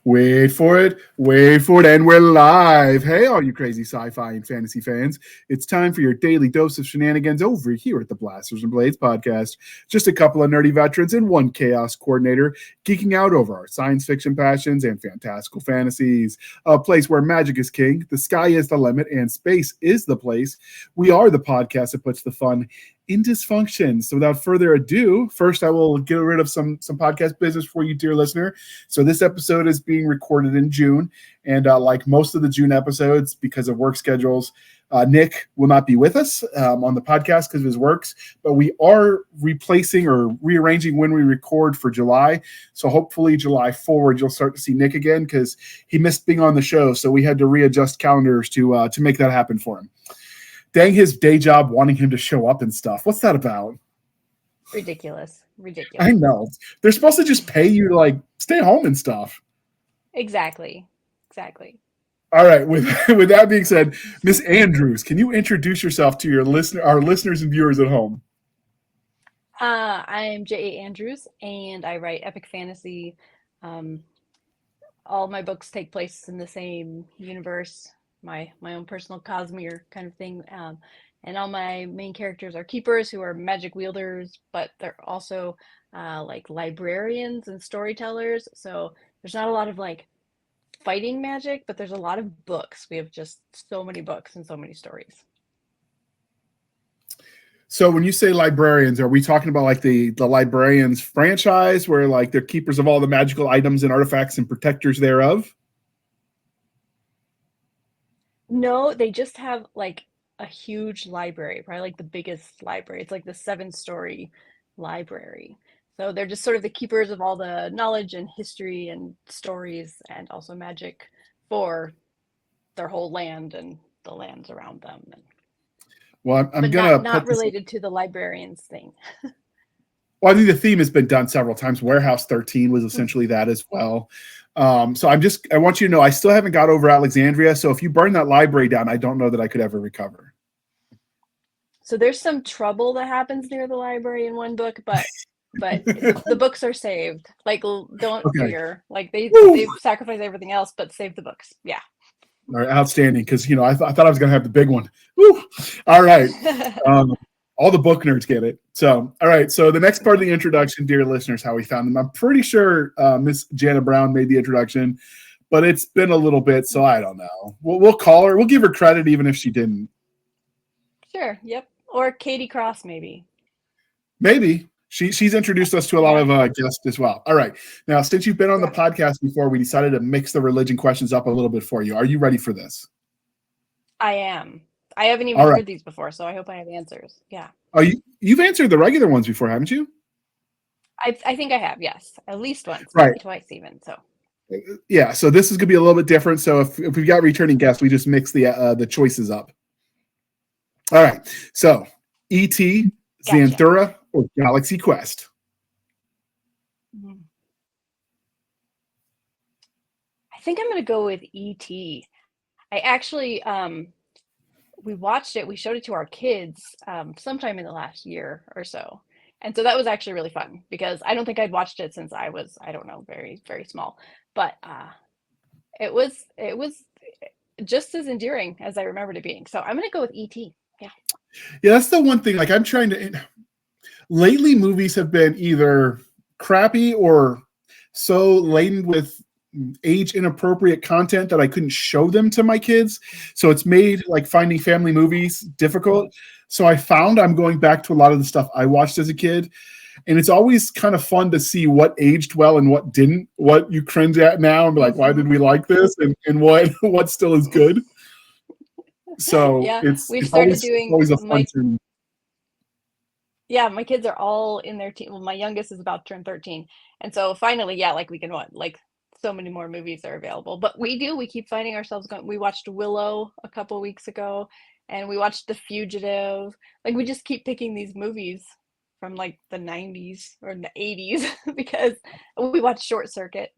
Wait for it, and we're live. Hey, all you crazy sci-fi and fantasy fans. It's time for your daily dose of shenanigans over here at the Blasters and Blades podcast. Just a couple of nerdy veterans and one chaos coordinator geeking out over our science fiction passions and fantastical fantasies. A place where magic is king, the sky is the limit, and space is the place. We are the podcast that puts the fun in dysfunction. So without further ado, first I will get rid of some podcast business for you, dear listener. So this episode is being recorded in June, and like most of the June episodes, because of work schedules, Nick will not be with us on the podcast because of his works, but we are replacing or rearranging when we record for July. So hopefully July forward, you'll start to see Nick again because he missed being on the show. So we had to readjust calendars to make that happen for him. Dang his day job wanting him to show up and stuff. What's that about? Ridiculous. I know. They're supposed to just pay you to like stay home and stuff. Exactly. All right. With that being said, Miss Andrews, can you introduce yourself to our listeners and viewers at home? I'm J.A. Andrews, and I write epic fantasy. All my books take place in the same universe, my own personal Cosmere kind of thing. And all my main characters are keepers who are magic wielders, but they're also like librarians and storytellers. So there's not a lot of like fighting magic, but there's a lot of books. We have just so many books and so many stories. So when you say librarians, are we talking about like the librarians franchise where like they're keepers of all the magical items and artifacts and protectors thereof? No, they just have like a huge library, probably like the biggest library. It's like the 7-story library. So they're just sort of the keepers of all the knowledge and history and stories and also magic for their whole land and the lands around them. Well, I'm not related to the librarians thing. Well, I think the theme has been done several times. Warehouse 13 was essentially that as well. So I want you to know I still haven't got over Alexandria. So if you burn that library down, I don't know that I could ever recover. So there's some trouble that happens near the library in one book, but the books are saved. Like, don't fear. Like they sacrifice everything else, but save the books. Yeah. All right, outstanding. Because I thought I was going to have the big one. Woo! All right. All the book nerds get it. So, all right. So the next part of the introduction, dear listeners, how we found them. I'm pretty sure Miss Jana Brown made the introduction, but it's been a little bit, so I don't know. We'll call her. We'll give her credit even if she didn't. Sure. Yep. Or Katie Cross, maybe. Maybe. She's introduced us to a lot of guests as well. All right. Now, since you've been on the podcast before, we decided to mix the religion questions up a little bit for you. Are you ready for this? I am. I haven't even heard these before, so I hope I have answers. Yeah. Oh, you've answered the regular ones before, haven't you? I think I have, yes. At least once, right. Maybe twice even. So. Yeah, so this is going to be a little bit different. So if we've got returning guests, we just mix the choices up. All right. So E.T., gotcha. Xanthura, or Galaxy Quest? I think I'm going to go with E.T. I actually... we watched it. We showed it to our kids sometime in the last year or so. And so that was actually really fun because I don't think I'd watched it since I was, I don't know, very, very small. But it was just as endearing as I remembered it being. So I'm going to go with E.T. Yeah. Yeah, that's the one thing. Like I'm trying to... Lately, movies have been either crappy or so laden with age inappropriate content that I couldn't show them to my kids. So it's made like finding family movies difficult. So I found I'm going back to a lot of the stuff I watched as a kid. And it's always kind of fun to see what aged well and what didn't, what you cringe at now and be like, why did we like this? And what still is good. So yeah, we've it's started doing always a fun thing. Yeah, my kids are all in their teen. Well, my youngest is about to turn 13. And so finally, yeah, like we can watch, like so many more movies are available. But we keep finding ourselves going. We watched Willow a couple of weeks ago and we watched The Fugitive. Like we just keep picking these movies from like the 90s or the 80s because we watched Short Circuit.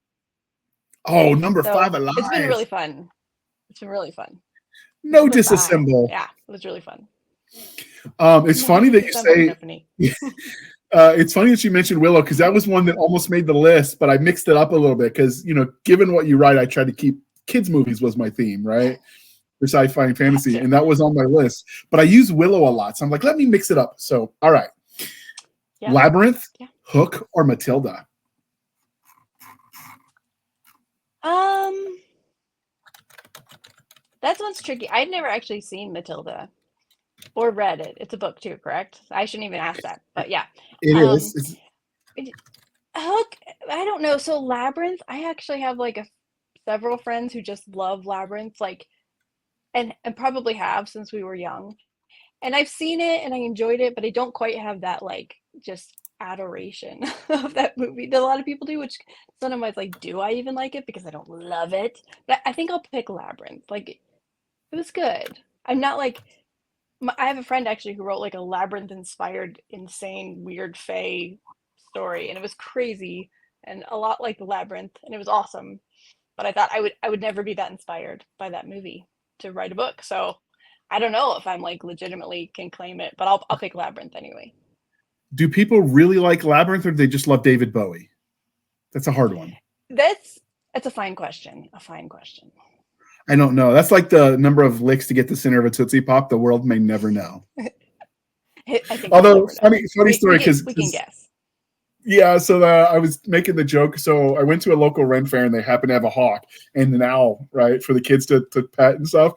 Oh, number 5 alive. It's been really fun. No disassemble. Yeah, it was really fun. It's funny that you say It's funny that you mentioned Willow because that was one that almost made the list, but I mixed it up a little bit because, given what you write, I tried to keep kids' movies was my theme, right? For sci-fi and fantasy, Gotcha. and that was on my list. But I use Willow a lot, so I'm like, let me mix it up. So, all right. Yeah. Labyrinth, Yeah. Hook, or Matilda? That one's tricky. I've never actually seen Matilda or read it. It's a book too, correct? I shouldn't even ask that, but yeah. It Um, is. Hook, I don't know. So Labyrinth, I actually have like several friends who just love Labyrinth, like, and probably have since we were young. And I've seen it and I enjoyed it, but I don't quite have that like just adoration of that movie that a lot of people do, which sometimes like, do I even like it? Because I don't love it. But I think I'll pick Labyrinth. Like, it was good. I'm not like, I have a friend actually who wrote like a Labyrinth inspired, insane, weird fae story, and it was crazy and a lot like the Labyrinth, and it was awesome. But I thought I would never be that inspired by that movie to write a book. So I don't know if I'm like legitimately can claim it, but I'll pick Labyrinth anyway. Do people really like Labyrinth, or do they just love David Bowie? That's a hard one. That's a fine question. A fine question. I don't know. That's like the number of licks to get the center of a Tootsie Pop. The world may never know. I think Although, funny we story, because we can guess. Yeah, so I was making the joke. So I went to a local Ren fair, and they happened to have a hawk and an owl, right, for the kids to pet and stuff.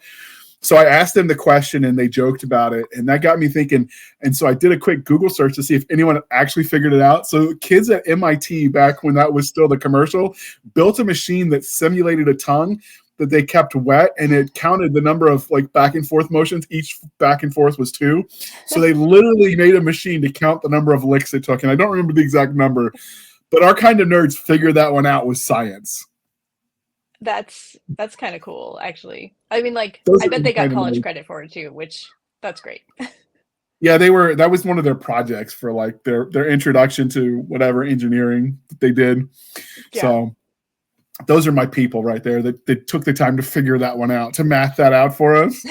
So I asked them the question, and they joked about it, and that got me thinking. And so I did a quick Google search to see if anyone actually figured it out. So kids at MIT, back when that was still the commercial, built a machine that simulated a tongue that they kept wet, and it counted the number of like back and forth motions. Each back and forth was 2. So they literally made a machine to count the number of licks it took. And I don't remember the exact number, but our kind of nerds figured that one out with science. That's kind of cool, actually. I mean, like, Those I bet they got college nice credit for it too, which that's great. Yeah, that was one of their projects for like their introduction to whatever engineering that they did. Yeah. So those are my people right there that took the time to figure that one out, to math that out for us.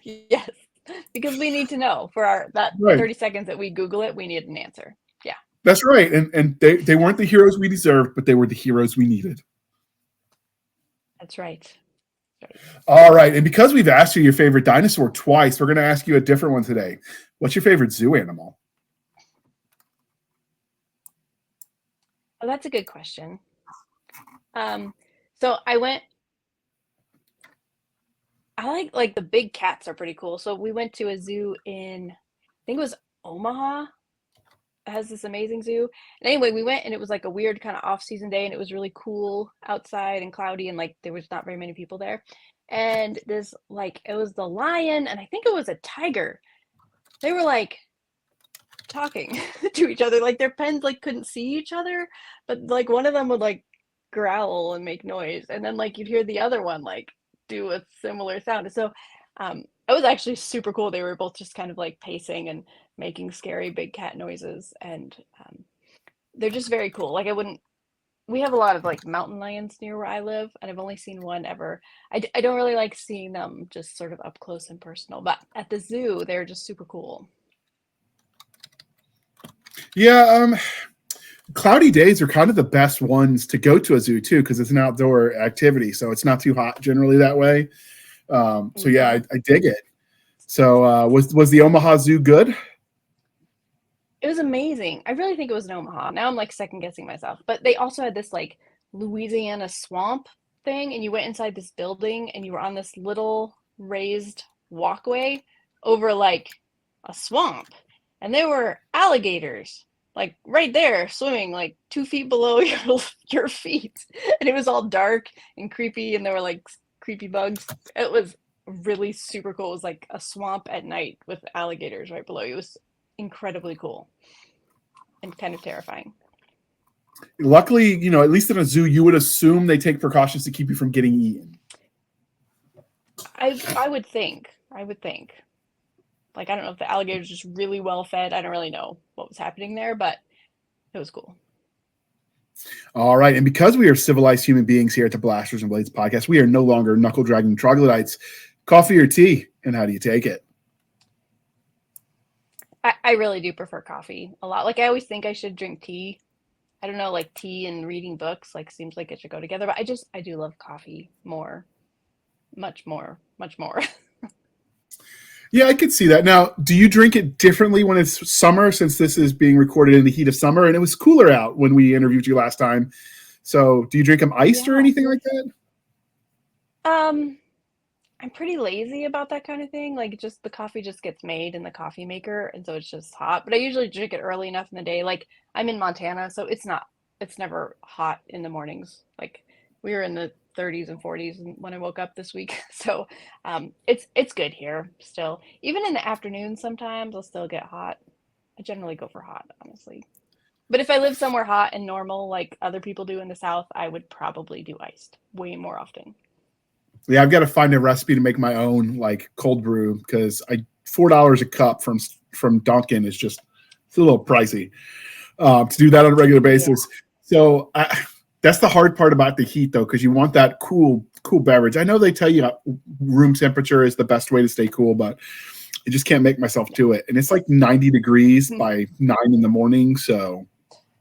Yes, because we need to know for that Right. 30 seconds that we Google it, we need an answer. Yeah. That's right. And they weren't the heroes we deserved, but they were the heroes we needed. That's right. All right. And because we've asked you your favorite dinosaur twice, we're going to ask you a different one today. What's your favorite zoo animal? Oh, that's a good question. So I like the big cats are pretty cool. So we went to a zoo in, I think it was Omaha. It has this amazing zoo. And anyway, we went and it was like a weird kind of off-season day, and it was really cool outside and cloudy, and like there was not very many people there. And this like it was the lion, and I think it was a tiger. They were like talking to each other, like their pens like couldn't see each other, but like one of them would like growl and make noise, and then like you'd hear the other one like do a similar sound. So it was actually super cool. They were both just kind of like pacing and making scary big cat noises, and they're just very cool. Like we have a lot of like mountain lions near where I live, and I've only seen one ever. I don't really like seeing them just sort of up close and personal, but at the zoo they're just super cool. Yeah, cloudy days are kind of the best ones to go to a zoo too, because it's an outdoor activity, so it's not too hot generally that way. So yeah, I dig it. So was the Omaha Zoo good? It was amazing. I really think it was in Omaha. Now I'm like second guessing myself. But they also had this like Louisiana swamp thing, and you went inside this building and you were on this little raised walkway over like a swamp. And there were alligators like right there swimming like 2 feet below your feet. And it was all dark and creepy, and there were like creepy bugs. It was really super cool. It was like a swamp at night with alligators right below you. It was incredibly cool and kind of terrifying. Luckily, at least in a zoo, you would assume they take precautions to keep you from getting eaten. I would think. Like, I don't know if the alligators just really well fed. I don't really know what was happening there, but it was cool. All right. And because we are civilized human beings here at the Blasters and Blades podcast, we are no longer knuckle dragging troglodytes. Coffee or tea, and how do you take it? I really do prefer coffee a lot. Like I always think I should drink tea. I don't know, like tea and reading books, like seems like it should go together, but I do love coffee more, much more, much more. Yeah, I could see that. Now, do you drink it differently when it's summer, since this is being recorded in the heat of summer and it was cooler out when we interviewed you last time? So, do you drink them iced or Yeah. anything like that? Um, I'm pretty lazy about that kind of thing. Like just the coffee just gets made in the coffee maker, and so it's just hot. But I usually drink it early enough in the day. Like I'm in Montana, so it's never hot in the mornings. Like we were in the 30s and 40s when I woke up this week. So it's good here still. Even in the afternoon sometimes I'll still get hot. I generally go for hot, honestly. But if I live somewhere hot and normal like other people do in the South, I would probably do iced way more often. Yeah, I've got to find a recipe to make my own like cold brew, because I $4 a cup from Dunkin' is just, it's a little pricey to do that on a regular Yeah. basis. So that's the hard part about the heat, though, because you want that cool beverage. I know they tell you room temperature is the best way to stay cool, but I just can't make myself Yeah. do it. And it's like 90 degrees by 9 in the morning. So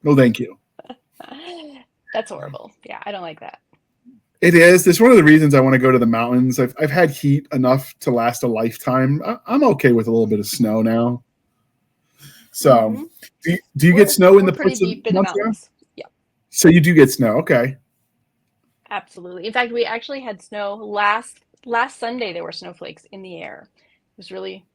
no, thank you. That's horrible. Yeah, I don't like that. It is. It's one of the reasons I want to go to the mountains. I've had heat enough to last a lifetime. I'm okay with a little bit of snow now. So, Hmm. do you get snow in We're the pretty parts of deep in the Montana? mountains. Yeah, So you do get snow. Okay. absolutely. In fact, we actually had snow last Sunday. There were snowflakes in the air. It was really,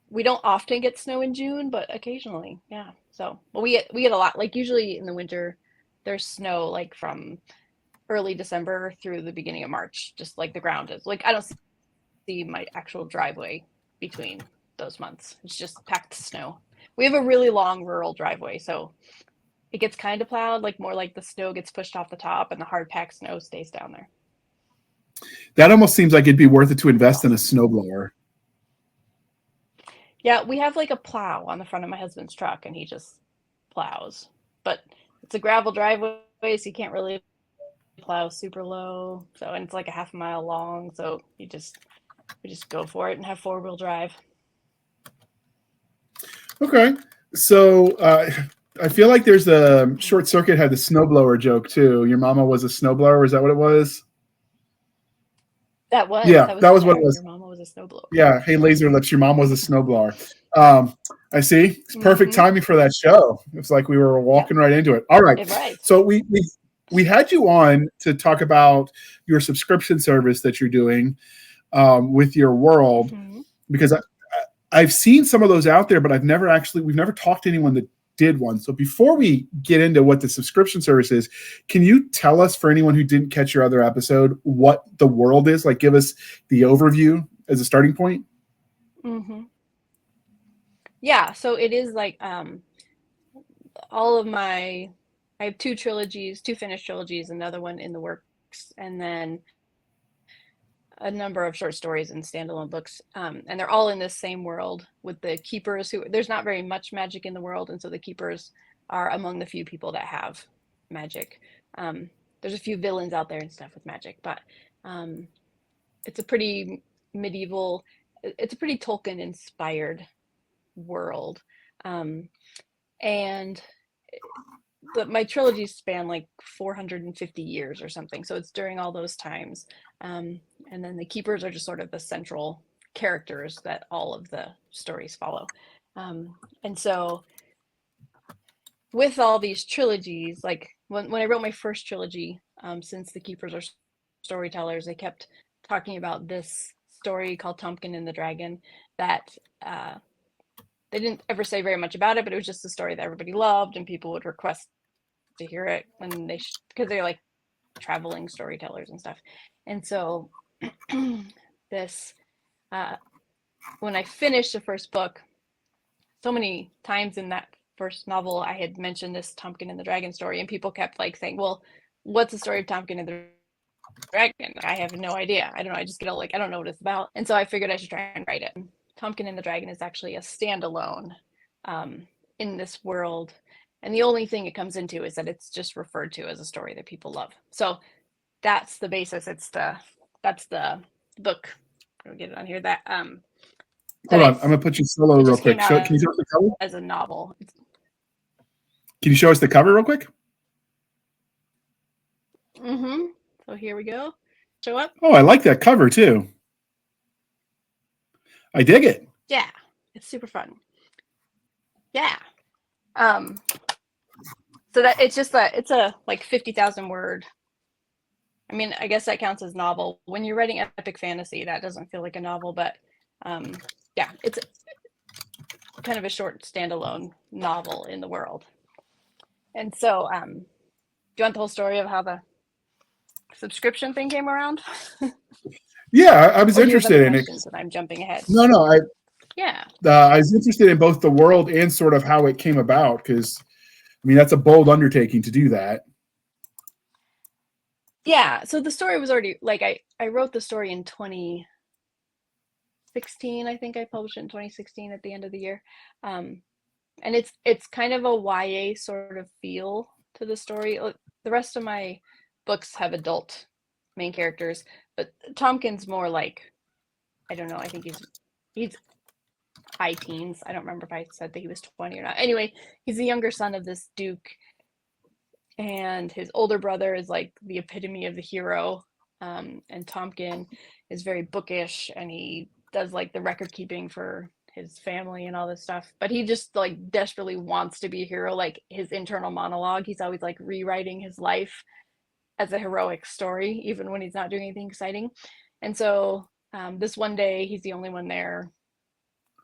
we don't often get snow in June, but occasionally, yeah. So, but we get a lot. Like usually in the winter, there's snow like from early December through the beginning of March. Just like the ground is like I don't see my actual driveway between those months. It's just packed snow. We have a really long rural driveway, so it gets kind of plowed, like more like the snow gets pushed off the top and the hard packed snow stays down there. That almost seems like it'd be worth it to It's invest in a awesome. snowblower. Yeah, we have like a plow on the front of my husband's truck and he just plows. But it's a gravel driveway, so you can't really plow super low. So, and it's like a half a mile long, so we just go for it and have four-wheel drive. Okay. So I feel like there's a short circuit had the snowblower joke too. Your mama was a snowblower. Is that what it was? Yeah, That was that in was what it there. was. Your mama was a snowblower. Yeah. Hey, laser lips. Your mom was a snowblower. Um, I see. It's perfect Mm-hmm. timing for that show. It's like we were Yep, walking right into it. All right. it right. So we had you on to talk about your subscription service that you're doing with your world, Mm-hmm. because I've seen some of those out there, but we've never talked to anyone that did one. So before we get into what the subscription service is, can you tell us, for anyone who didn't catch your other episode, what the world is? Like, give us the overview as a starting point. Mm-hmm. Yeah, so it is like all of my I have two trilogies, two finished trilogies, another one in the works, and then a number of short stories and standalone books. And they're all in this same world with the keepers who there's not very much magic in the world, and so the keepers are among the few people that have magic. There's a few villains out there and stuff with magic, but um, it's a pretty medieval, it's a pretty Tolkien inspired world. Um, and my trilogies span like 450 years or something, so it's during all those times. um, and then the keepers are just sort of the central characters that all of the stories follow. And so with all these trilogies, like when I wrote my first trilogy, since the keepers are storytellers, they kept talking about this story called Tompkin and the Dragon that uh, they didn't ever say very much about it, but it was just a story that everybody loved and people would request to hear it when because they're like traveling storytellers and stuff. And so this uh, when I finished the first book, so many times in that first novel I had mentioned this Tompkin and the Dragon story, and people kept like saying, well, what's the story of Tompkin and the Dragon? I have no idea. I don't know. I just get all like, I don't know what it's about. And so I figured I should try and write it. Tompkin and the Dragon is actually a standalone um, in this world. And the only thing it comes into is that it's just referred to as a story that people love. So that's the basis. That's the book. I'll get it on here. That Hold on, I'm gonna put you solo it real just came quick. out Can you show us the cover? as a novel. Can you show us the cover real quick? So here we go. Show up. Oh, I like that cover too. I dig it. Yeah, it's super fun. Yeah. So that it's just it's a like 50,000 word. I mean, I guess that counts as novel. When you're writing epic fantasy, that doesn't feel like a novel, but yeah, it's kind of a short standalone novel in the world. And so, do you want the whole story of how the subscription thing came around? Yeah, I was Or do you have interested other in it. questions and I'm jumping ahead? No, Yeah. I was interested in both the world and sort of how it came about, because I mean that's a bold undertaking to do that. Yeah. So the story was already like I wrote the story in 2016. I think I published it in 2016 at the end of the year. And it's kind of a YA sort of feel to the story. The rest of my books have adult main characters, but Tompkins more like, I don't know, I think he's high teens. I don't remember if I said that he was 20 or not. Anyway, he's the younger son of this duke, and his older brother is like the epitome of the hero. And Tompkin is very bookish, and he does like the record keeping for his family and all this stuff, but he just like desperately wants to be a hero. Like his internal monologue, he's always like rewriting his life as a heroic story, even when he's not doing anything exciting. And so this one day he's the only one there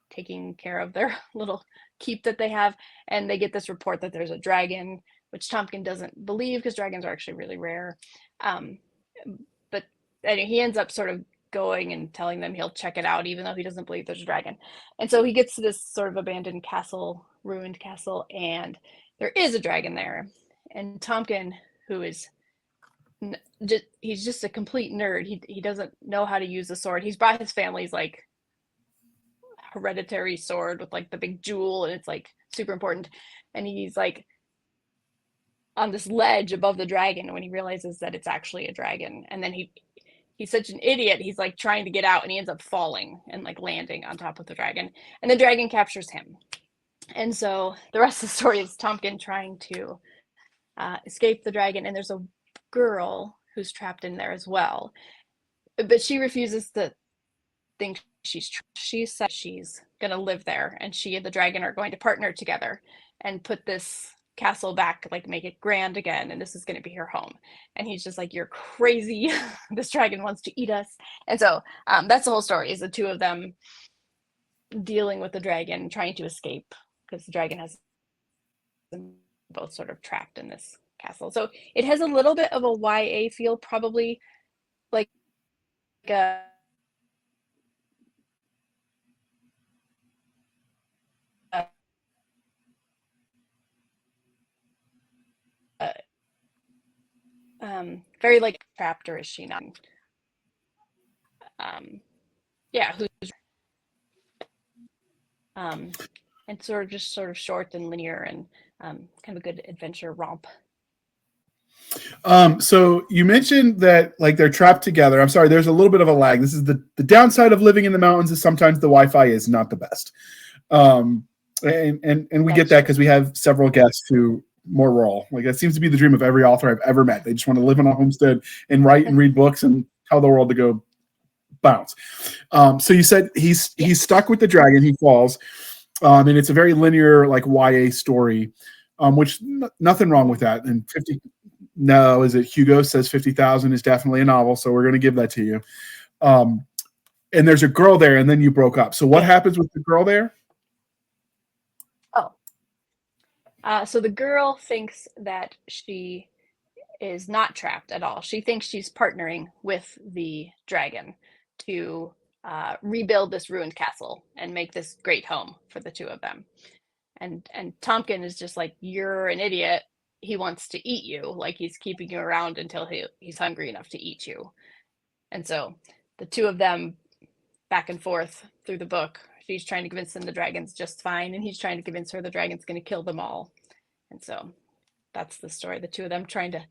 taking care of their little keep that they have, and they get this report that there's a dragon, which Tompkin doesn't believe because dragons are actually really rare. But anyway, he ends up sort of going and telling them he'll check it out, even though he doesn't believe there's a dragon. And so he gets to this sort of abandoned castle, ruined castle, and there is a dragon there. And Tompkin, who is he's just a complete nerd. He doesn't know how to use a sword. He's brought his family's like hereditary sword with like the big jewel, and it's like super important. And he's like on this ledge above the dragon when he realizes that it's actually a dragon. And then he's such an idiot. He's like trying to get out, and he ends up falling and like landing on top of the dragon. And the dragon captures him. And so the rest of the story is Tompkin trying to escape the dragon. And there's a girl who's trapped in there as well, but she refuses to think she said she's gonna live there, and she and the dragon are going to partner together and put this castle back, like make it grand again, and this is going to be her home. And he's just like, you're crazy. This dragon wants to eat us. And so that's the whole story, is the two of them dealing with the dragon, trying to escape, because the dragon has them both sort of trapped in this castle. So it has a little bit of a YA feel, probably like a very like trapped, or is she not? Yeah, who's and sort of short and linear, and kind of a good adventure romp. So you mentioned that like they're trapped together. I'm sorry, there's a little bit of a lag. This is the downside of living in the mountains, is sometimes the Wi-Fi is not the best. And we get that because we have several guests who more rural. Like that seems to be the dream of every author I've ever met. They just want to live on a homestead and write and read books and tell the world to go bounce. So you said he's stuck with the dragon. He falls, and it's a very linear like YA story, which nothing wrong with that. And 50. No, is it Hugo says 50,000 is definitely a novel, so we're going to give that to you. And there's a girl there, and then you broke up. So what happens with the girl there? So the girl thinks that she is not trapped at all. She thinks she's partnering with the dragon to rebuild this ruined castle and make this great home for the two of them. And Tompkin is just like, you're an idiot. He wants to eat you. Like, he's keeping you around until he's hungry enough to eat you. And so the two of them back and forth through the book. She's trying to convince him the dragon's just fine, and he's trying to convince her the dragon's going to kill them all. And so that's the story, the two of them trying to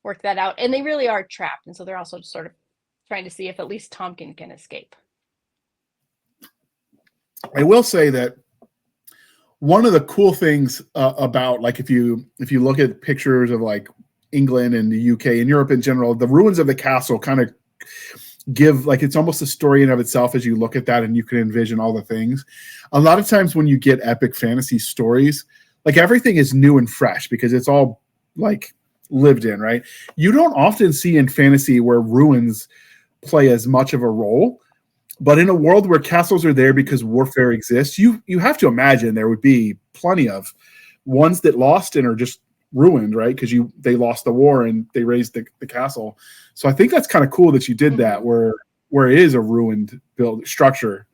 work that out. And they really are trapped. And so they're also sort of trying to see if at least Tompkin can escape. I will say that one of the cool things about, like, if you look at pictures of like England and the UK and Europe in general, the ruins of the castle kind of give, like, it's almost a story in of itself as you look at that and you can envision all the things. A lot of times when you get epic fantasy stories, like, everything is new and fresh because it's all like lived in, right? You don't often see in fantasy where ruins play as much of a role. But in a world where castles are there because warfare exists, you have to imagine there would be plenty of ones that lost and are just ruined, right? Because they lost the war and they raised the castle. So I think that's kind of cool that you did that, where it is a ruined build structure.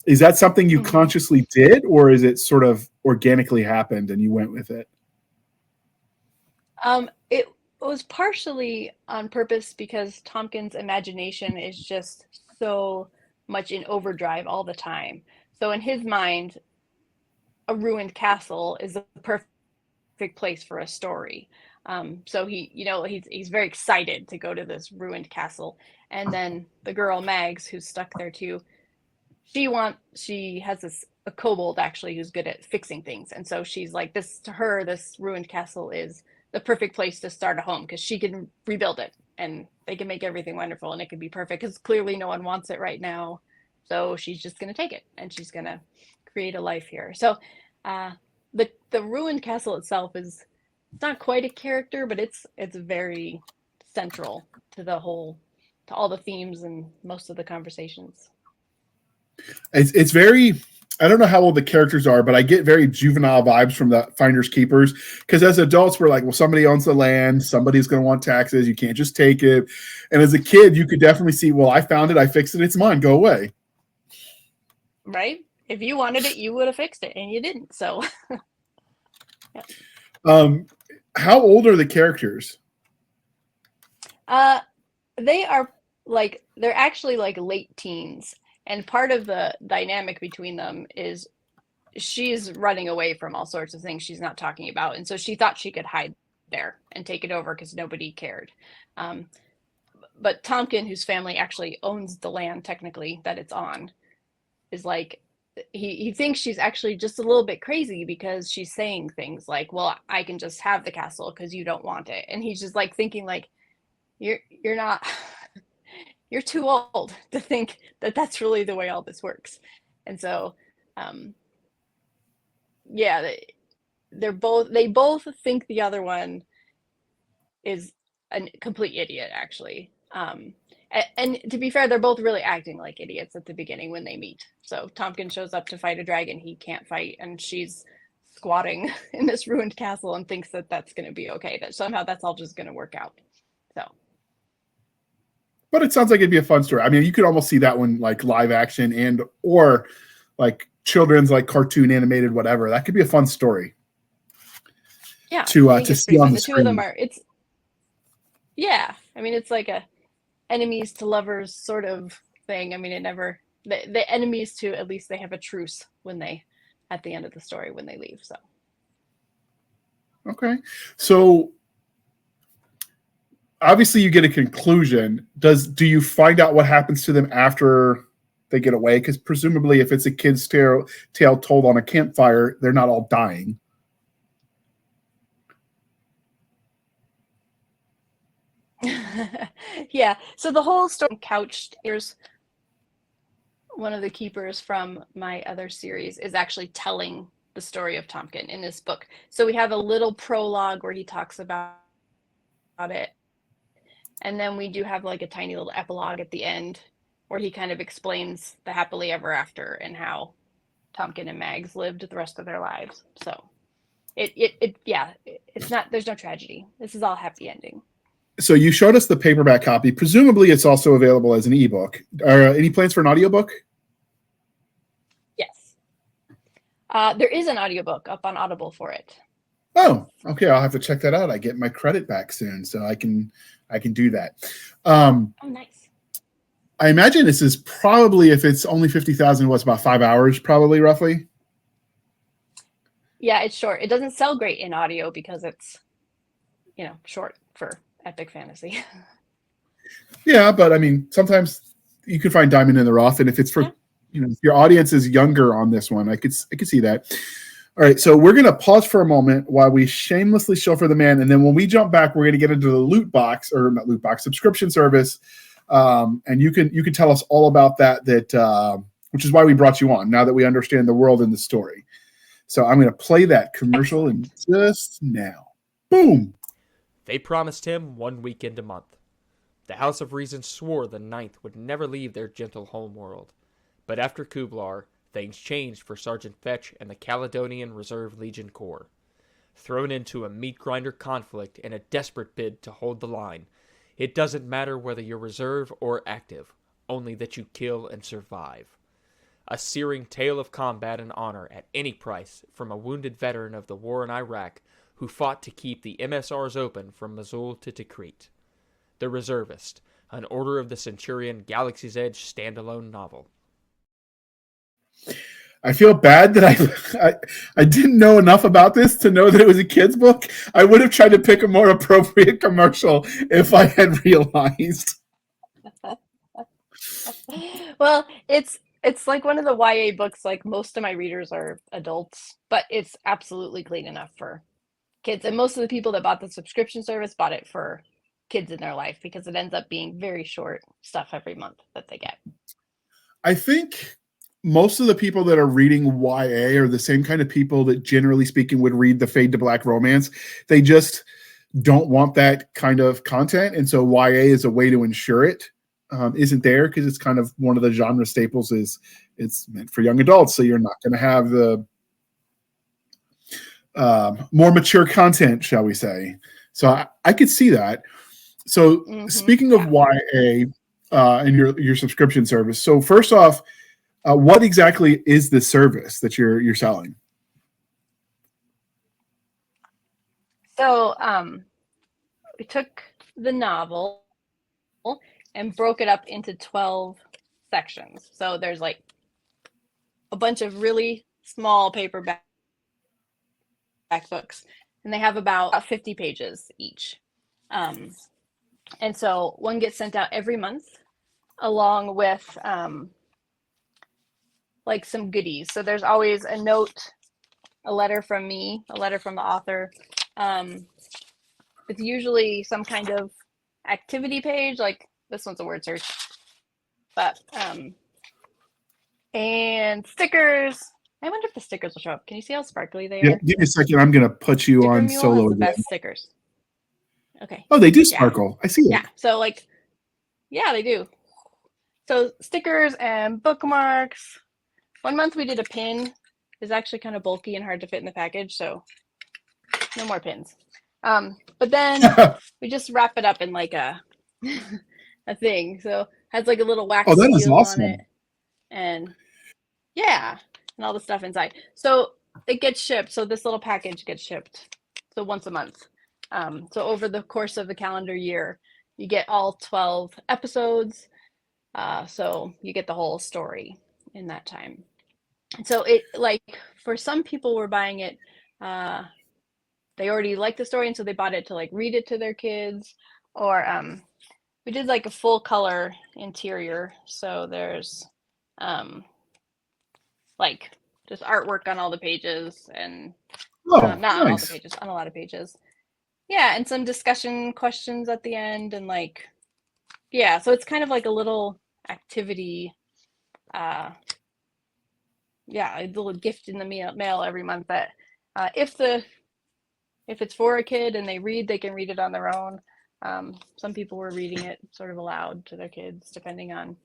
Is that something you consciously did, or is it sort of organically happened and you went with it? It was partially on purpose because Tompkins' imagination is just so much in overdrive all the time. So in his mind, a ruined castle is the perfect place for a story. So he's very excited to go to this ruined castle. And then the girl Mags, who's stuck there too, she has a kobold actually who's good at fixing things. And so she's like, this ruined castle is the perfect place to start a home because she can rebuild it and they can make everything wonderful and it can be perfect because clearly no one wants it right now. So she's just going to take it and she's going to create a life here. So the ruined castle itself it's not quite a character, but it's very central to all the themes and most of the conversations. It's very, I don't know how old the characters are, but I get very juvenile vibes from the Finders Keepers, because as adults, we're like, well, somebody owns the land. Somebody's going to want taxes. You can't just take it. And as a kid, you could definitely see, well, I found it. I fixed it. It's mine. Go away. Right? If you wanted it, you would have fixed it, and you didn't. So, yeah. How old are the characters? They are they're actually like late teens. And part of the dynamic between them is she's running away from all sorts of things she's not talking about. And so she thought she could hide there and take it over because nobody cared. But Tompkin, whose family actually owns the land technically that it's on, is like, he thinks she's actually just a little bit crazy because she's saying things like, well, I can just have the castle because you don't want it. And he's just like thinking like, you're not... you're too old to think that that's really the way all this works. And so, they both think the other one is a complete idiot, actually. And to be fair, they're both really acting like idiots at the beginning when they meet. So Tompkins shows up to fight a dragon he can't fight, and she's squatting in this ruined castle and thinks that that's going to be okay, that somehow that's all just going to work out. So. But it sounds like it'd be a fun story. I mean, you could almost see that one like live action or like children's, like cartoon animated, whatever. That could be a fun story. Yeah. To see on the two screen. of them are, I mean, it's like a enemies to lovers sort of thing. I mean, the enemies to, at least they have a truce at the end of the story when they leave. So. Okay. So obviously you get a conclusion. Do you find out what happens to them after they get away? Because presumably if it's a kid's tale told on a campfire, they're not all dying. Yeah. So the whole story couched, here's one of the keepers from my other series is actually telling the story of Tompkin in this book. So we have a little prologue where he talks about it. And then we do have like a tiny little epilogue at the end where he kind of explains the happily ever after and how Tompkin and Mags lived the rest of their lives. So it's not, there's no tragedy. This is all happy ending. So you showed us the paperback copy. Presumably it's also available as an ebook. Are any plans for an audiobook? Yes. There is an audiobook up on Audible for it. Oh, okay. I'll have to check that out. I get my credit back soon, so I can do that. Oh, nice. I imagine this is probably, if it's only 50,000, what's about 5 hours, probably roughly. Yeah, it's short. It doesn't sell great in audio because it's, short for epic fantasy. Yeah, but I mean, sometimes you can find diamond in the rough, and if it's for if your audience is younger on this one, I could see that. All right, so we're going to pause for a moment while we shamelessly chauffeur the man, and then when we jump back, we're going to get into the loot box, or not loot box, subscription service, and you can tell us all about that. Which is why we brought you on. Now that we understand the world and the story, so I'm going to play that commercial in just now. Boom. They promised him 1 weekend a month. The House of Reason swore the Ninth would never leave their gentle homeworld. But after Kublar, things changed for Sergeant Fetch and the Caledonian Reserve Legion Corps. Thrown into a meat-grinder conflict in a desperate bid to hold the line, it doesn't matter whether you're reserve or active, only that you kill and survive. A searing tale of combat and honor at any price from a wounded veteran of the war in Iraq who fought to keep the MSRs open from Mosul to Tikrit. The Reservist, an Order of the Centurion Galaxy's Edge standalone novel. I feel bad that I didn't know enough about this to know that it was a kid's book. I would have tried to pick a more appropriate commercial if I had realized. Well, it's like one of the YA books. Like most of my readers are adults, but it's absolutely clean enough for kids. And most of the people that bought the subscription service bought it for kids in their life because it ends up being very short stuff every month that they get. I think most of the people that are reading YA are the same kind of people that generally speaking would read the Fade to Black romance. They just don't want that kind of content. And so YA is a way to ensure it isn't there, because it's kind of one of the genre staples is it's meant for young adults. So you're not going to have the more mature content, shall we say. So I could see that. So speaking of YA and your subscription service. So first off, what exactly is the service that you're selling? So we took the novel and broke it up into 12 sections. So there's like a bunch of really small paperback books, and they have about 50 pages each. And so one gets sent out every month along with like some goodies. So there's always a note, a letter from me, a letter from the author. It's usually some kind of activity page, like this one's a word search, but and stickers. I wonder if the stickers will show up. Can you see how sparkly they are? Give me a second. I'm going to put you Sticker on Mule solo has the again. best stickers. Okay. Oh, they do sparkle. Yeah. I see it. Yeah. So like, yeah, they do. So stickers and bookmarks. One month we did a pin. It's actually kind of bulky and hard to fit in the package, so no more pins. But then we just wrap it up in like a thing. So it has like a little wax seal on it, and yeah, and all the stuff inside. So it gets shipped. So this little package gets shipped. So once a month. So over the course of the calendar year, you get all 12 episodes. So you get the whole story in that time. And so it, like, for some people were buying it, they already liked the story, and so they bought it to like read it to their kids. Or we did like a full color interior. So there's like just artwork on all the pages, and not nice. On all the pages, on a lot of pages. Yeah, and some discussion questions at the end, and like, yeah, so it's kind of like a little activity, yeah, a little gift in the mail every month that if it's for a kid and they can read it on their own. Some people were reading it sort of aloud to their kids, depending on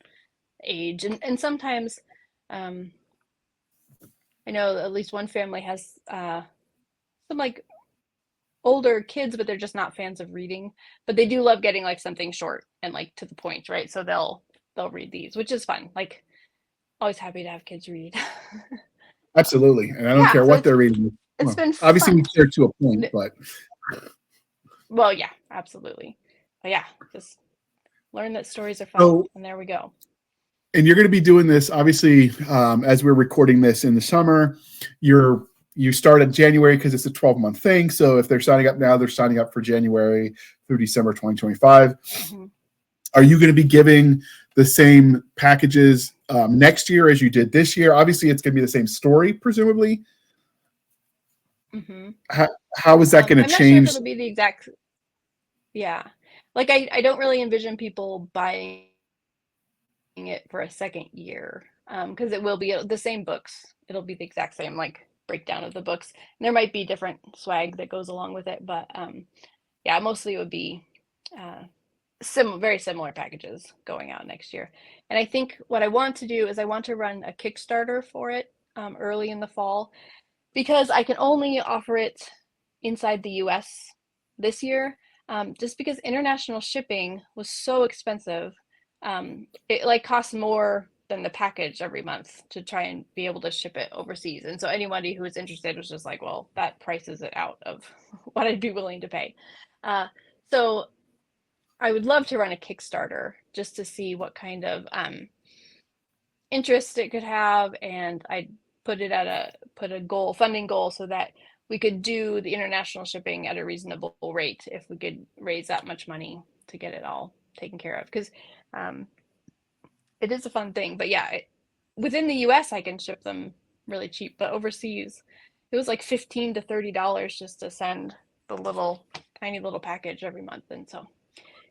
age, and sometimes I know at least one family has some like older kids, but they're just not fans of reading, but they do love getting like something short and like to the point, right? So they'll read these, which is fun. Like, always happy to have kids read. Absolutely, and I don't care what they're reading. It's been obviously fun. We share to a point, but well, yeah, absolutely. But yeah, just learn that stories are fun, and there we go. And you're going to be doing this, obviously, as we're recording this in the summer. You start in January because it's a 12-month thing. So if they're signing up now, they're signing up for January through December 2025. Mm-hmm. Are you going to be giving the same packages next year as you did this year? Obviously, it's going to be the same story, presumably. Mm-hmm. How is that going to I'm not sure if change? it'll be the exact. Yeah, like I don't really envision people buying it for a second year, because it will be the same books. It'll be the exact same like breakdown of the books. And there might be different swag that goes along with it, but yeah, mostly it would be uh, very similar packages going out next year. And I think what I want to do is I want to run a Kickstarter for it early in the fall, because I can only offer it inside the US this year, just because international shipping was so expensive. It like costs more than the package every month to try and be able to ship it overseas. And so anybody who was interested was just like, well, that prices it out of what I'd be willing to pay. So I would love to run a Kickstarter just to see what kind of interest it could have, and I put a funding goal, so that we could do the international shipping at a reasonable rate if we could raise that much money to get it all taken care of, because um, it is a fun thing. But yeah, within the US I can ship them really cheap, but overseas it was like $15 to $30 just to send the tiny little package every month, and so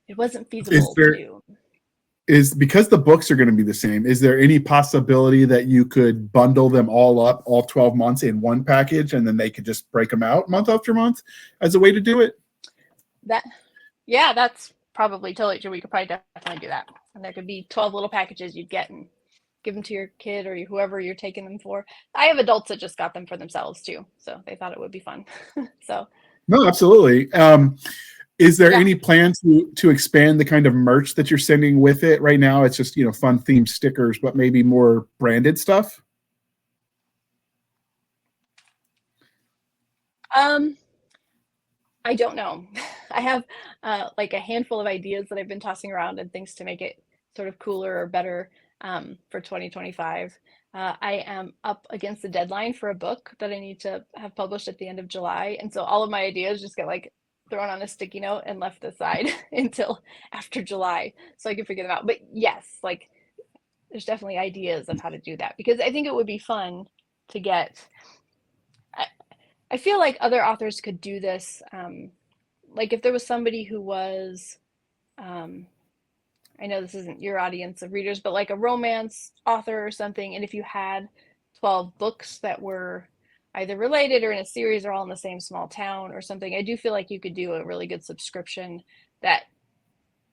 it wasn't Is feasible to there do. is because the books are going to be the same, is there any possibility that you could bundle them all up, all 12 months in one package, and then they could just break them out month after month as a way to do it? That Yeah, that's probably totally true. We could probably definitely do that. And there could be 12 little packages you'd get and give them to your kid or whoever you're taking them for. I have adults that just got them for themselves too, so they thought it would be fun. So No, absolutely. Is there yeah. any plan to expand the kind of merch that you're sending with it? Right now it's just, fun themed stickers, but maybe more branded stuff. Um, I don't know. I have like a handful of ideas that I've been tossing around and things to make it sort of cooler or better for 2025. I am up against the deadline for a book that I need to have published at the end of July. And so all of my ideas just get like thrown on a sticky note and left aside until after July so I can figure them out. But yes, like there's definitely ideas of how to do that, because I think it would be fun to get. I, I feel like other authors could do this. Like if there was somebody who was, um, I know this isn't your audience of readers, but like a romance author or something, and if you had 12 books that were either related or in a series or all in the same small town or something, I do feel like you could do a really good subscription that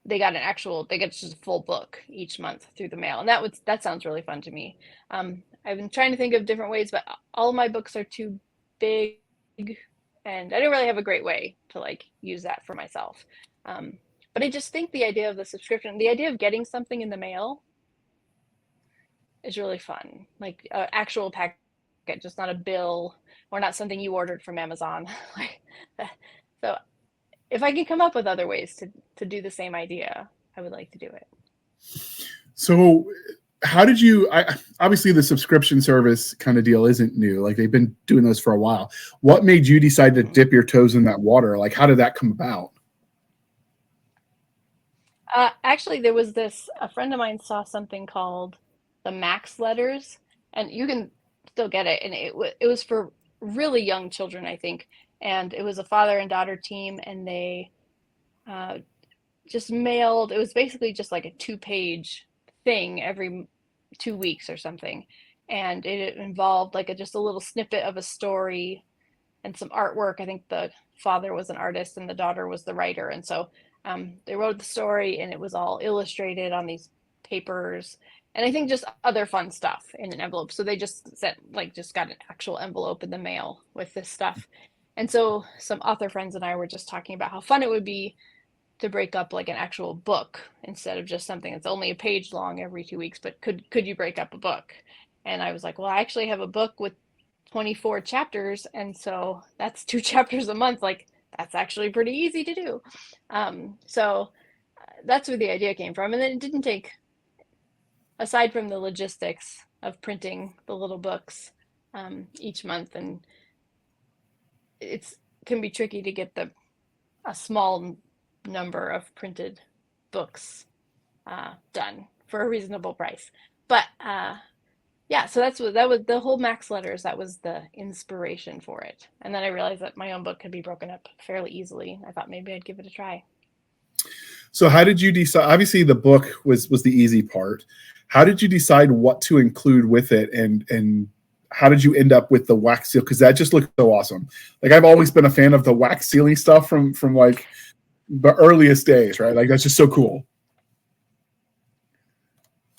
they get just a full book each month through the mail. And that sounds really fun to me. I've been trying to think of different ways, but all of my books are too big, and I don't really have a great way to like use that for myself. But I just think the idea of the subscription, the idea of getting something in the mail is really fun. Like an actual packet, just not a bill or not something you ordered from Amazon. Like, so if I can come up with other ways to do the same idea, I would like to do it. So how did you, obviously the subscription service kind of deal isn't new. Like they've been doing those for a while. What made you decide to dip your toes in that water? Like how did that come about? Actually, there was a friend of mine saw something called the Max Letters, and you can still get it. And it was for really young children, I think. And it was a father and daughter team, and they uh, just mailed. It was basically just like a two-page thing every 2 weeks or something, and it involved like just a little snippet of a story and some artwork. I think the father was an artist and the daughter was the writer, and so they wrote the story, and it was all illustrated on these papers. And I think just other fun stuff in an envelope. So they just just got an actual envelope in the mail with this stuff. And so some author friends and I were just talking about how fun it would be to break up like an actual book instead of just something that's only a page long every 2 weeks. But could you break up a book? And I was like, well, I actually have a book with 24 chapters, and so that's 2 chapters a month. Like that's actually pretty easy to do. So that's where the idea came from. And then it didn't take, aside from the logistics of printing the little books each month, and it's can be tricky to get a small number of printed books done for a reasonable price. But yeah, so that was the whole Max letters. That was the inspiration for it. And then I realized that my own book could be broken up fairly easily. I thought maybe I'd give it a try. So how did you decide? Obviously, the book was the easy part. How did you decide what to include with it, and how did you end up with the wax seal? Because that just looked so awesome. Like, I've always been a fan of the wax sealing stuff from like the earliest days, right? Like, that's just so cool.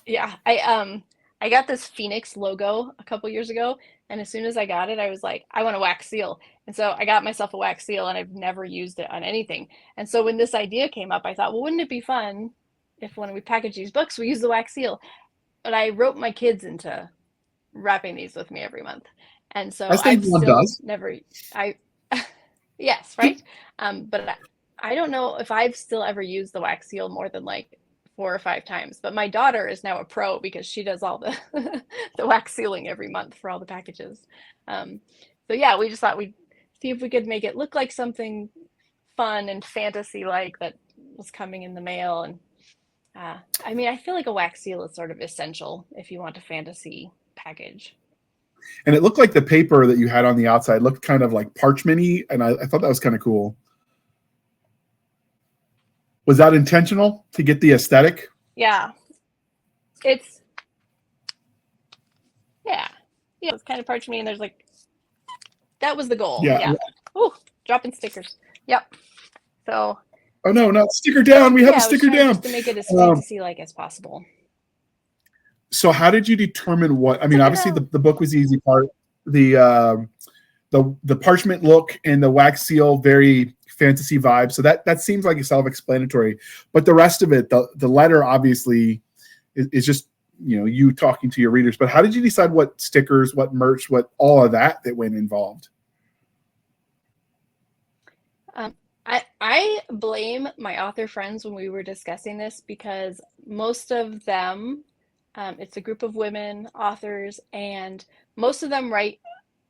Yeah, I got this Phoenix logo a couple years ago, and as soon as I got it, I was like, I want a wax seal. And so I got myself a wax seal, and I've never used it on anything. And so when this idea came up, I thought, well, wouldn't it be fun if when we package these books, we use the wax seal? But I wrote my kids into wrapping these with me every month. And so As I've one still does. never, yes, right? But I don't know if I've still ever used the wax seal more than like 4 or 5 times. But my daughter is now a pro because she does all the the wax sealing every month for all the packages. So yeah, we just thought we'd see if we could make it look like something fun and fantasy-like that was coming in the mail. And I mean, I feel like a wax seal is sort of essential if you want a fantasy package. And it looked like the paper that you had on the outside looked kind of like parchment-y, and I thought that was kind of cool. Was that intentional to get the aesthetic? Yeah. It's kind of parchment, and there's like, that was the goal. Yeah. Oh, dropping stickers. Yep. So. Oh no, not sticker down. We have a sticker down. Just to make it as fantasy-like as possible. So how did you determine what? I mean, obviously the book was the easy part. The parchment look and the wax seal, very fantasy vibe. So that seems like self-explanatory. But the rest of it, the letter obviously is just, you talking to your readers. But how did you decide what stickers, what merch, what all of that went involved? I blame my author friends when we were discussing this, because most of them, it's a group of women authors, and most of them write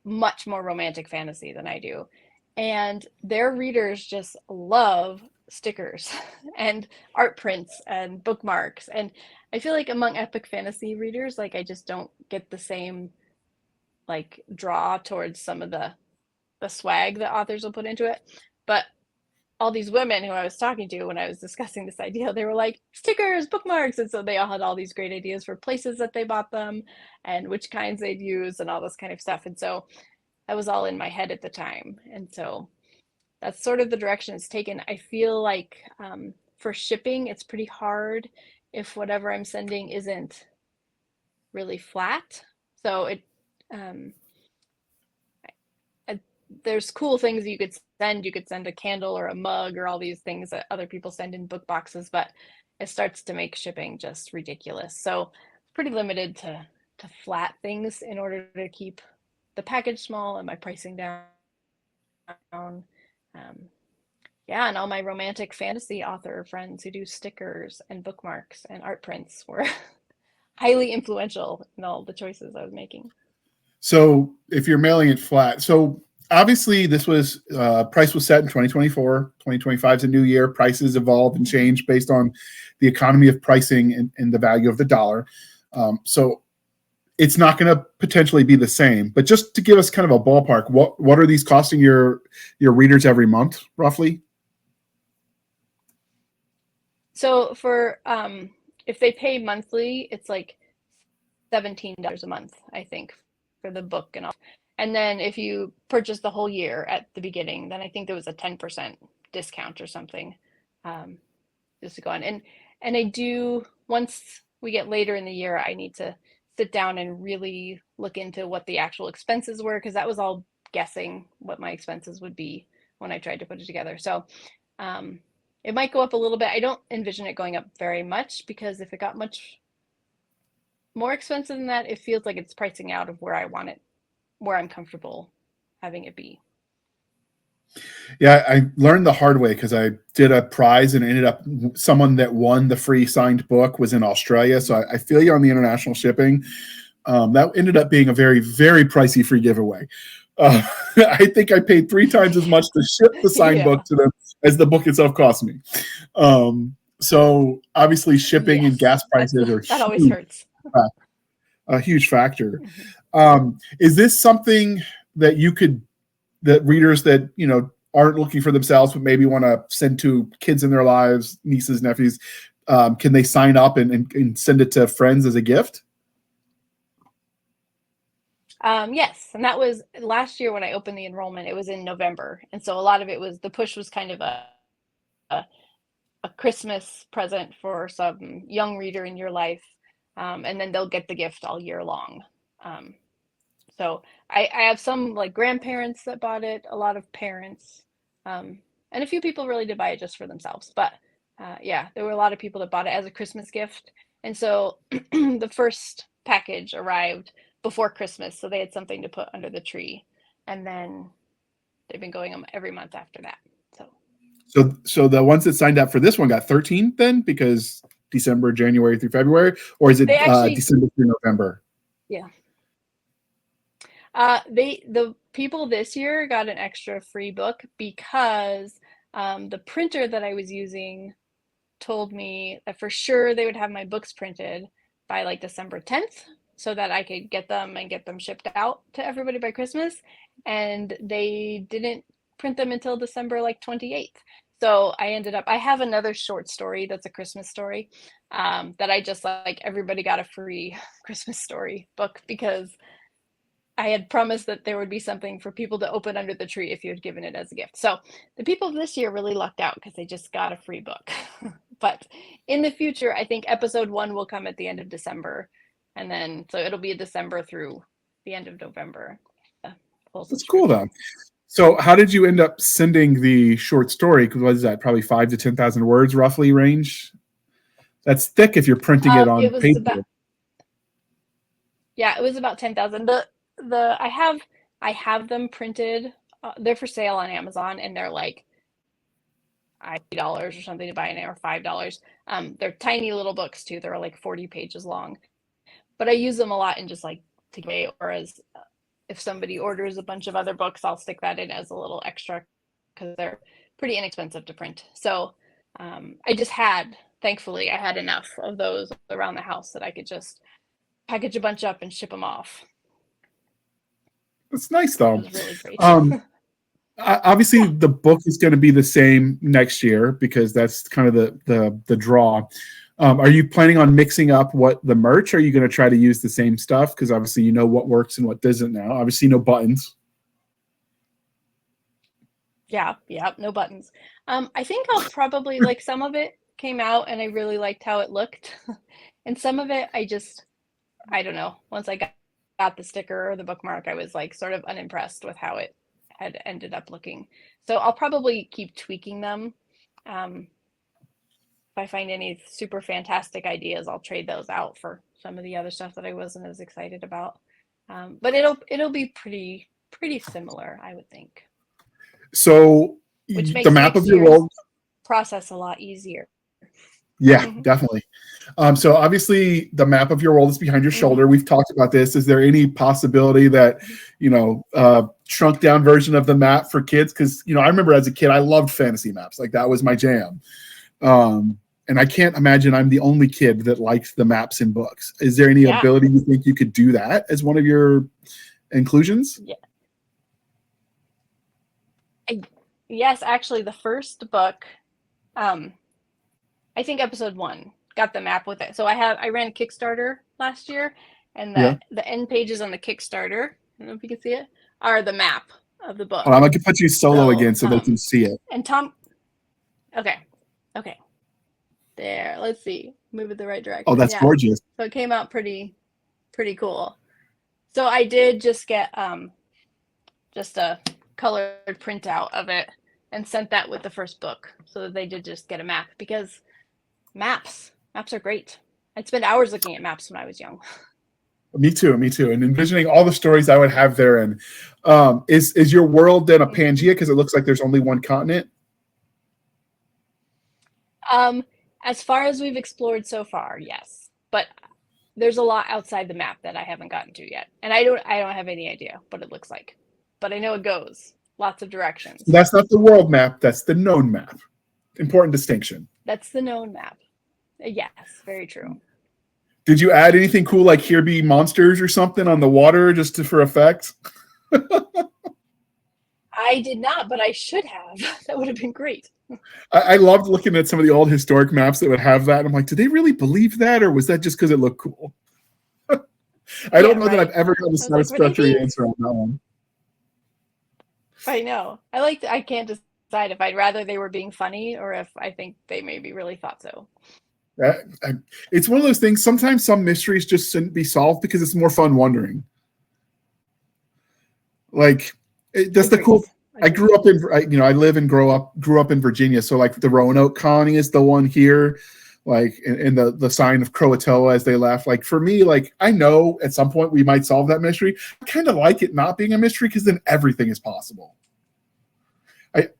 much more romantic fantasy than I do. And their readers just love stickers and art prints and bookmarks. And I feel like among epic fantasy readers, like, I just don't get the same like draw towards some of the swag that authors will put into it. But all these women who I was talking to when I was discussing this idea, they were like, stickers, bookmarks. And so they all had all these great ideas for places that they bought them and which kinds they'd use and all this kind of stuff. And so that was all in my head at the time. And so that's sort of the direction it's taken. I feel like for shipping, it's pretty hard if whatever I'm sending isn't really flat. So there's cool things you could send. You could send a candle or a mug or all these things that other people send in book boxes, but it starts to make shipping just ridiculous. So pretty limited to flat things in order to keep the package small and my pricing down. Yeah, and all my romantic fantasy author friends who do stickers and bookmarks and art prints were highly influential in all the choices I was making. So if you're mailing it flat, so obviously this was price was set in 2024. 2025 is a new year. Prices evolve and change based on the economy of pricing and the value of the dollar. So it's not going to potentially be the same. But just to give us kind of a ballpark, what are these costing your readers every month, roughly? So for if they pay monthly, it's like $17 a month, I think, for the book and all. And then if you purchase the whole year at the beginning, then I think there was a 10% discount or something, just to go on. And I do, once we get later in the year, I need to sit down and really look into what the actual expenses were, because that was all guessing what my expenses would be when I tried to put it together. So it might go up a little bit. I don't envision it going up very much, because if it got much more expensive than that, it feels like it's pricing out of where I want it, where I'm comfortable having it be. Yeah, I learned the hard way because I did a prize and ended up someone that won the free signed book was in Australia. So I feel you on the international shipping. That ended up being a very, very pricey free giveaway. I think I paid 3 times as much to ship the signed book to them as the book itself cost me. So obviously shipping and gas prices are that always hurts. A huge factor. Mm-hmm. Is this something that that readers that, aren't looking for themselves, but maybe want to send to kids in their lives, nieces, nephews, can they sign up and send it to friends as a gift? Yes, and that was last year when I opened the enrollment. It was in November, and so a lot of it was the push was kind of a Christmas present for some young reader in your life, and then they'll get the gift all year long. So I have some like grandparents that bought it, a lot of parents, and a few people really did buy it just for themselves. But yeah, there were a lot of people that bought it as a Christmas gift, and so the first package arrived before Christmas, so they had something to put under the tree, and then they've been going them every month after that. So the ones that signed up for this one got 13 then, because December, January through February, or is it December through November? Yeah. The people this year got an extra free book because the printer that I was using told me that for sure they would have my books printed by like December 10th so that I could get them and get them shipped out to everybody by Christmas. And they didn't print them until December like 28th. So I have another short story that's a Christmas story that I just like everybody got a free Christmas story book because I had promised that there would be something for people to open under the tree if you had given it as a gift. So the people this year really lucked out because they just got a free book. But in the future, I think episode 1 will come at the end of December. And then, so it'll be December through the end of November. That's cool though. So how did you end up sending the short story? Because what is that? Probably 5,000 to 10,000 words roughly range. That's thick if you're printing it on paper. Yeah, it was about 10,000. I have them printed. They're for sale on Amazon, and they're like $5 or something to buy an or $5. They're tiny little books too. They're like 40 pages long, but I use them a lot in just like takeaway, or as if somebody orders a bunch of other books, I'll stick that in as a little extra because they're pretty inexpensive to print. So thankfully, I had enough of those around the house that I could just package a bunch up and ship them off. That's nice though. It was really great. Obviously, the book is going to be the same next year because that's kind of the draw. Are you planning on mixing up what the merch? Are you going to try to use the same stuff? Because obviously you know what works and what doesn't now. Obviously, no buttons. Yeah, no buttons. I think I'll probably like some of it came out and I really liked how it looked. And some of it I don't know. Once I got the sticker or the bookmark, I was like sort of unimpressed with how it had ended up looking. So I'll probably keep tweaking them. If I find any super fantastic ideas, I'll trade those out for some of the other stuff that I wasn't as excited about. But it'll be pretty similar, I would think. So which makes the map of your world process a lot easier. Yeah, definitely. So obviously the map of your world is behind your shoulder. We've talked about this. Is there any possibility that, shrunk down version of the map for kids? Because, I remember as a kid, I loved fantasy maps. Like that was my jam. And I can't imagine I'm the only kid that likes the maps in books. Is there any ability you think you could do that as one of your inclusions? Yeah. Yes, actually the first book, I think episode 1 got the map with it. So I ran a Kickstarter last year, and the end pages on the Kickstarter, I don't know if you can see it, are the map of the book. Well, I'm going to put you solo again so they can see it. And okay. There, let's see. Move it the right direction. Oh, that's gorgeous. So it came out pretty cool. So I did just get just a colored printout of it and sent that with the first book so that they did just get a map, because maps are great. I'd spend hours looking at maps when I was young. Me too. And envisioning all the stories I would have there. And is your world then a Pangea because it looks like there's only one continent? As far as we've explored so far, yes. But there's a lot outside the map that I haven't gotten to yet. And I don't have any idea what it looks like. But I know it goes lots of directions. That's not the world map, that's the known map. Important distinction. That's the known map. Yes, very true. Did you add anything cool like here be monsters or something on the water just for effect? I did not, but I should have. That would have been great. I loved looking at some of the old historic maps that would have that. I'm like, did they really believe that, or was that just because it looked cool? I don't know that I've ever gotten a satisfactory answer on that one. I know. I can't decide if I'd rather they were being funny or if I think they maybe really thought so. It's one of those things. Sometimes some mysteries just shouldn't be solved because it's more fun wondering. Like that's the cool. I grew up in, I live and grew up in Virginia. So like the Roanoke colony is the one here, like in the sign of Croatoa as they left. Like for me, like I know at some point we might solve that mystery. I kind of like it not being a mystery because then everything is possible.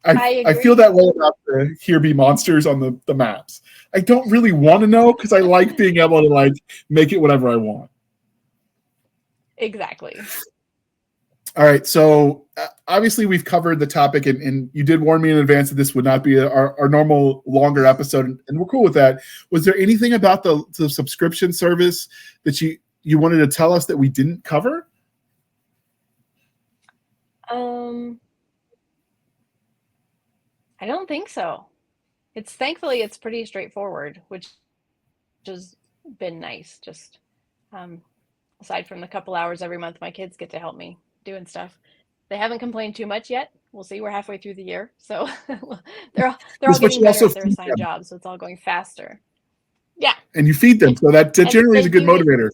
I feel that way about the here be monsters on the maps. I don't really want to know because I like being able to like make it whatever I want. Exactly. All right, so obviously we've covered the topic, and you did warn me in advance that this would not be our normal longer episode, and we're cool with that. Was there anything about the subscription service that you wanted to tell us that we didn't cover? I don't think so. Thankfully it's pretty straightforward, which has been nice. Just aside from the couple hours every month my kids get to help me doing stuff. They haven't complained too much yet. We'll see. We're halfway through the year, so they're all getting better at their assigned jobs, so it's all going faster. Yeah. And you feed them, so that generally is a good motivator.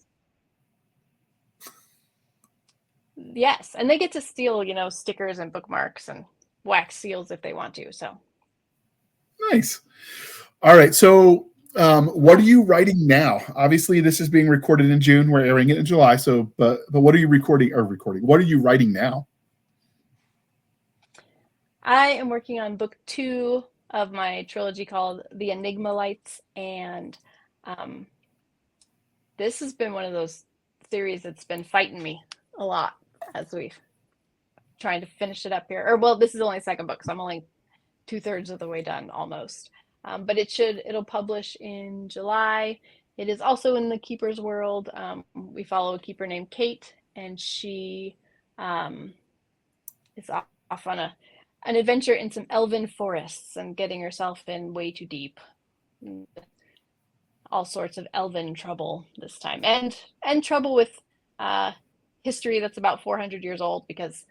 Yes, and they get to steal, stickers and bookmarks and wax seals if they want to. So nice. All right, so what are you writing now? Obviously, this is being recorded in June. We're airing it in July. So, but what are you recording? What are you writing now? I am working on book 2 of my trilogy called The Enigma Lights, and this has been one of those theories that's been fighting me a lot as we've trying to finish it up here. Or well, this is only the second book, so I'm only 2/3 of the way done almost. But it'll publish in July. It is also in the Keeper's world. We follow a keeper named Kate, and she is off on an adventure in some elven forests and getting herself in way too deep. All sorts of elven trouble this time, and trouble with history that's about 400 years old, because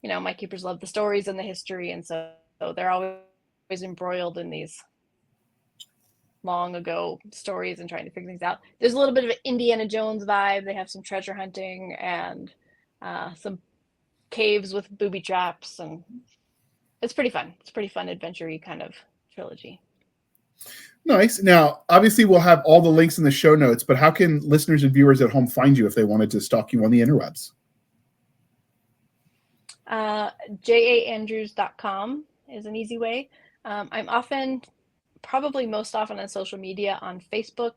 my keepers love the stories and the history, and so they're always embroiled in these long ago stories and trying to figure things out. There's a little bit of an Indiana Jones vibe. They have some treasure hunting and some caves with booby traps, and it's pretty fun. It's a pretty fun adventure-y kind of trilogy. Nice. Now, obviously, we'll have all the links in the show notes, but how can listeners and viewers at home find you if they wanted to stalk you on the interwebs? jaandrews.com is an easy way. I'm probably most often on social media on Facebook.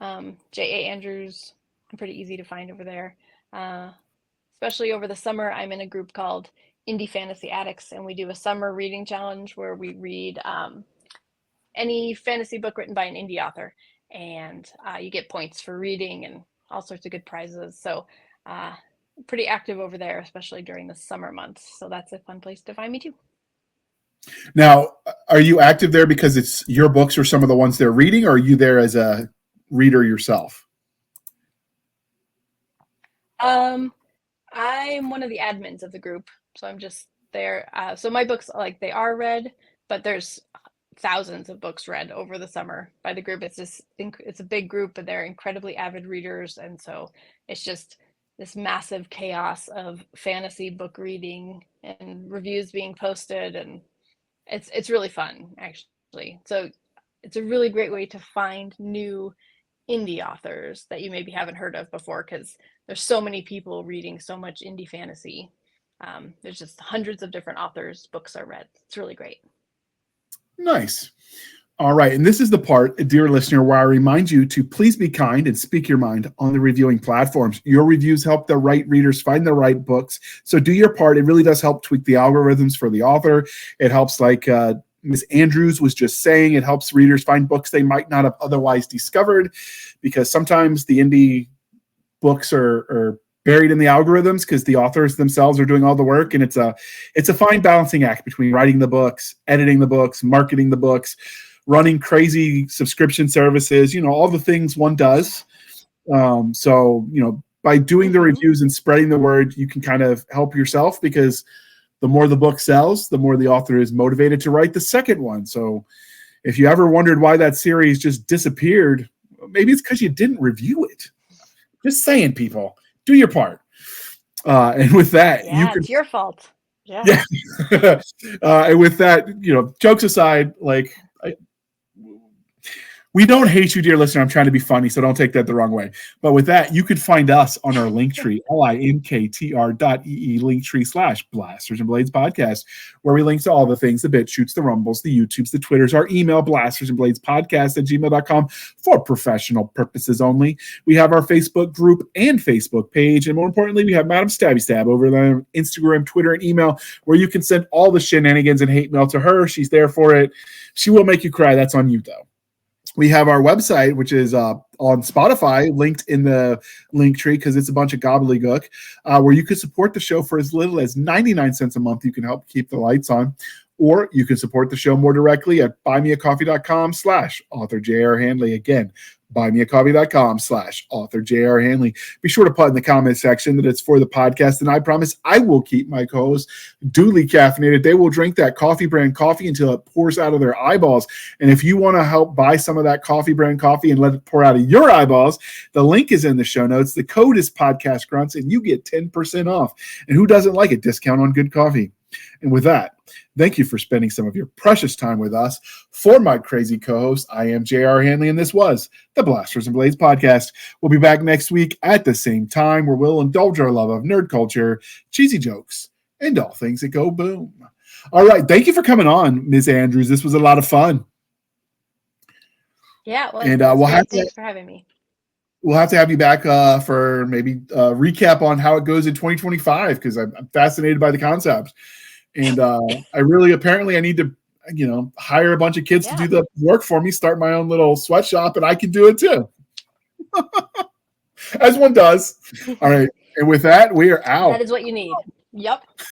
J.A. Andrews, I'm pretty easy to find over there. Especially over the summer, I'm in a group called Indie Fantasy Addicts, and we do a summer reading challenge where we read any fantasy book written by an indie author, and you get points for reading and all sorts of good prizes. So pretty active over there, especially during the summer months. So that's a fun place to find me too. Now, are you active there because it's your books or some of the ones they're reading, or are you there as a reader yourself? I'm one of the admins of the group, so I'm just there. So my books, they are read, but there's thousands of books read over the summer by the group. It's a big group, and they're incredibly avid readers, and so it's just this massive chaos of fantasy book reading and reviews being posted, and it's really fun, actually. So it's a really great way to find new indie authors that you maybe haven't heard of before, because there's so many people reading so much indie fantasy. There's just hundreds of different authors' books are read. It's really great. Nice. All right. And this is the part, dear listener, where I remind you to please be kind and speak your mind on the reviewing platforms. Your reviews help the right readers find the right books. So do your part. It really does help tweak the algorithms for the author. It helps Ms. Andrews was just saying, it helps readers find books they might not have otherwise discovered, because sometimes the indie books are buried in the algorithms because the authors themselves are doing all the work, and it's a fine balancing act between writing the books, editing the books, marketing the books, running crazy subscription services, all the things one does. So by doing the reviews and spreading the word, you can kind of help yourself, because the more the book sells, the more the author is motivated to write the second one. So if you ever wondered why that series just disappeared, maybe it's because you didn't review it. Just saying, people, do your part. And with that, it's your fault. Yeah. And with that, jokes aside, we don't hate you, dear listener. I'm trying to be funny, so don't take that the wrong way. But with that, you could find us on our Linktree, linktr.ee, Linktree/Blasters and Blades podcast, where we link to all the things, the BitChutes, the Rumbles, the YouTubes, the Twitters, our email, blastersandbladespodcast@gmail.com, for professional purposes only. We have our Facebook group and Facebook page. And more importantly, we have Madam Stabby Stab over there on Instagram, Twitter, and email, where you can send all the shenanigans and hate mail to her. She's there for it. She will make you cry. That's on you, though. We have our website, which is on Spotify, linked in the link tree, because it's a bunch of gobbledygook, where you can support the show for as little as 99 cents a month. You can help keep the lights on. Or you can support the show more directly at buymeacoffee.com/author J.R. Handley. Again, buymeacoffee.com/author J.R. Handley. Be sure to put in the comment section that it's for the podcast, and I promise I will keep my co-hosts duly caffeinated. They will drink that coffee brand coffee until it pours out of their eyeballs. And if you want to help buy some of that coffee brand coffee and let it pour out of your eyeballs, the link is in the show notes. The code is Podcast Grunts, and you get 10% off. And who doesn't like a discount on good coffee? And with that, thank you for spending some of your precious time with us. For my crazy co-host, I am J.R. Handley, and this was the Blasters and Blades podcast. We'll be back next week at the same time, where we'll indulge our love of nerd culture, cheesy jokes, and all things that go boom. All right. Thank you for coming on, Ms. Andrews. This was a lot of fun. Yeah. Well, and thanks for having me. We'll have to have you back for maybe a recap on how it goes in 2025, because I'm fascinated by the concept. And I need to, hire a bunch of kids to do the work for me, start my own little sweatshop, and I can do it too. As one does. All right. And with that, we are out. That is what you need. Yep.